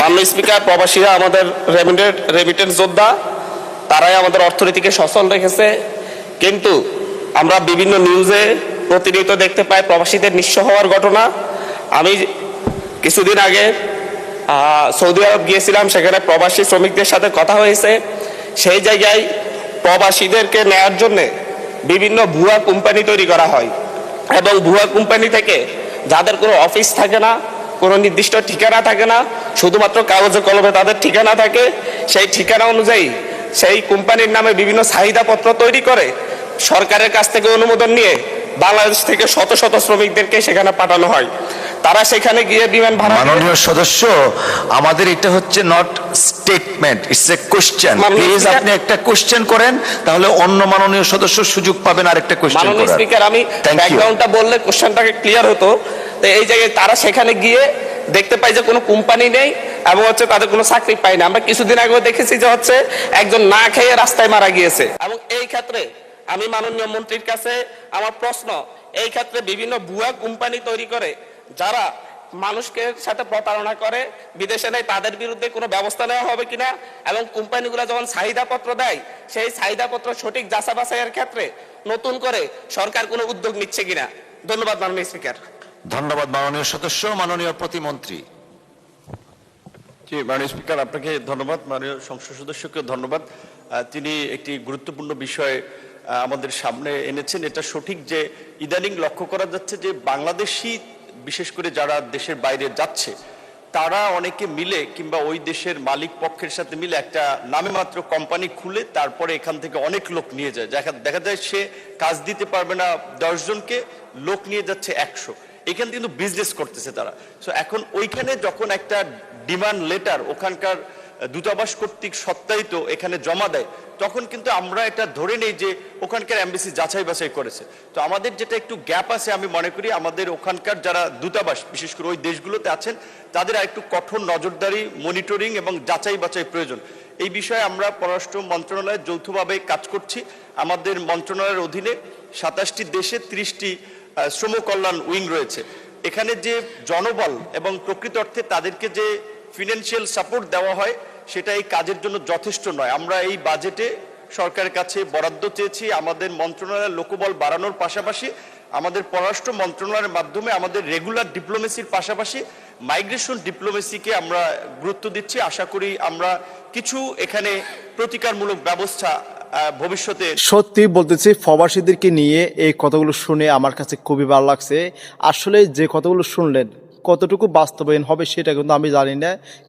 মাননীয় স্পিকার, প্রবাসীরা আমাদের রেমিটেন্স যোদ্ধা, তারাই আমাদের অর্থনীতিকে সচল রেখেছে। কিন্তু আমরা বিভিন্ন নিউজে প্রতিনিয়ত দেখতে পাই প্রবাসীদের নিঃস্ব হওয়ার ঘটনা। আমি কিছুদিন আগে সৌদি আরব গিয়েছিলাম, সেখানে প্রবাসী শ্রমিকদের সাথে কথা হয়েছে। সেই জায়গায় প্রবাসীদেরকে নেয়ার জন্যে বিভিন্ন ভুয়া কোম্পানি তৈরি করা হয় এবং ভুয়া কোম্পানি থেকে যাদের কোনো অফিস থাকে না, কোনো নির্দিষ্ট ঠিকানা থাকে না, শুধুমাত্র কাগজে কলমে তাদের ঠিকানা থাকে, সেই ঠিকানা অনুযায়ী সেই কোম্পানির নামে বিভিন্ন চাহিদাপত্র তৈরি করে সরকারের কাছ থেকে অনুমোদন নিয়ে বাংলাদেশ থেকে শত শত শ্রমিকদেরকে সেখানে পাঠানো হয়। তারা সেখানে গিয়ে বিমান ভাড়া। মাননীয় সদস্য, আমাদের এটা হচ্ছে not statement, it's a question. Please আপনি একটা কোশ্চেন করেন, তাহলে অন্য মাননীয় সদস্য সুযোগ পাবেন আরেকটা কোশ্চেন করার। মাননীয় স্পিকার, আমি ব্যাকগ্রাউন্ডটা বললে কোশ্চেনটাকে ক্লিয়ার হতো। তো এই জায়গায় তারা সেখানে গিয়ে দেখতে পাই যে কোনো কোম্পানি নেই এবং হচ্ছে তাদের কোনো চাকরি পায় না। আমরা কিছুদিন আগেও দেখেছি যে হচ্ছে একজন না খেয়ে রাস্তায় মারা গিয়েছে। এবং এই ক্ষেত্রে আমি মাননীয় মন্ত্রীর কাছে আমার প্রশ্ন, এই ক্ষেত্রে বিভিন্ন ভুয়া কোম্পানি তৈরি করে যারা মানুষকে সাথে প্রতারণা করে বিদেশে নেয়, তাদের বিরুদ্ধে কোনো ব্যবস্থা নেওয়া হবে কিনা, এবং কোম্পানিগুলো যখন চাহিদাপত্র দেয় সেই চাহিদাপত্র সঠিক যাচাই বাছাইয়ের ক্ষেত্রে নতুন করে সরকার কোনো উদ্যোগ নিচ্ছে কিনা। ধন্যবাদ মাননীয় স্পিকার। ধন্যবাদ মাননীয় সদস্য। মাননীয় প্রতিমন্ত্রী। জি, মাননীয় স্পিকার, আপনাকে ধন্যবাদ। মাননীয় সংসদ সদস্যকে ধন্যবাদ। তিনি একটি গুরুত্বপূর্ণ বিষয় আমাদের সামনে এনেছেন। এটা সঠিক যে ইদানিং লক্ষ্য করা যাচ্ছে যে বাংলাদেশি, বিশেষ করে যারা দেশের বাইরে যাচ্ছে, তারা অনেকে মিলে কিংবা ওই দেশের মালিক পক্ষের সাথে মিলে একটা নামে মাত্র কোম্পানি খুলে তারপরে এখান থেকে অনেক লোক নিয়ে যায়। দেখা যায় সে কাজ দিতে পারবে না 10 জনকে, লোক নিয়ে যাচ্ছে 100। এখানে কিন্তু বিজনেস করতেছে তারা। সো এখন ওইখানে যখন একটা ডিমান্ড লেটার ওখানকার দূতাবাস কর্তৃক সত্যায়িত এখানে জমা দেয়, তখন কিন্তু আমরা এটা ধরে নেই যে ওখানকার এমবাসি যাচাই বাছাই করেছে। তো আমাদের যেটা একটু গ্যাপ আছে, আমি মনে করি আমাদের ওখানকার যারা দূতাবাস বিশেষ করে ওই দেশগুলোতে আছেন, তাদের আরেকটু কঠোর নজরদারি, মনিটরিং এবং যাচাই বাছাই প্রয়োজন। এই বিষয়ে আমরা পররাষ্ট্র মন্ত্রণালয়ে যৌথভাবে কাজ করছি। আমাদের মন্ত্রণালয়ের অধীনে 27টি দেশে 30টি শ্রম কল্যাণ উইং রয়েছে। এখানে যে জনবল এবং প্রকৃত অর্থে তাদেরকে যে ফিনান্সিয়াল সাপোর্ট দেওয়া হয়, সেটা এই কাজের জন্য যথেষ্ট নয়। আমরা এই বাজেটে সরকারের কাছে বরাদ্দ চেয়েছি আমাদের মন্ত্রণালয়ের লোকবল বাড়ানোর পাশাপাশি আমাদের পররাষ্ট্র মন্ত্রণালয়ের মাধ্যমে আমাদের রেগুলার ডিপ্লোমেসির পাশাপাশি মাইগ্রেশন ডিপ্লোমেসিকে আমরা গুরুত্ব দিচ্ছি। আশা করি আমরা কিছু এখানে প্রতিকারমূলক ব্যবস্থা ভবিষ্যতে। সত্যি বলতেছি, প্রবাসীদেরকে নিয়ে এই কথাগুলো শুনে আমার কাছে খুবই ভালো লাগছে। আসলে যে কথাগুলো শুনলেন কতটুকু বাস্তবায়ন হবে সেটা কিন্তু আমি জানি না।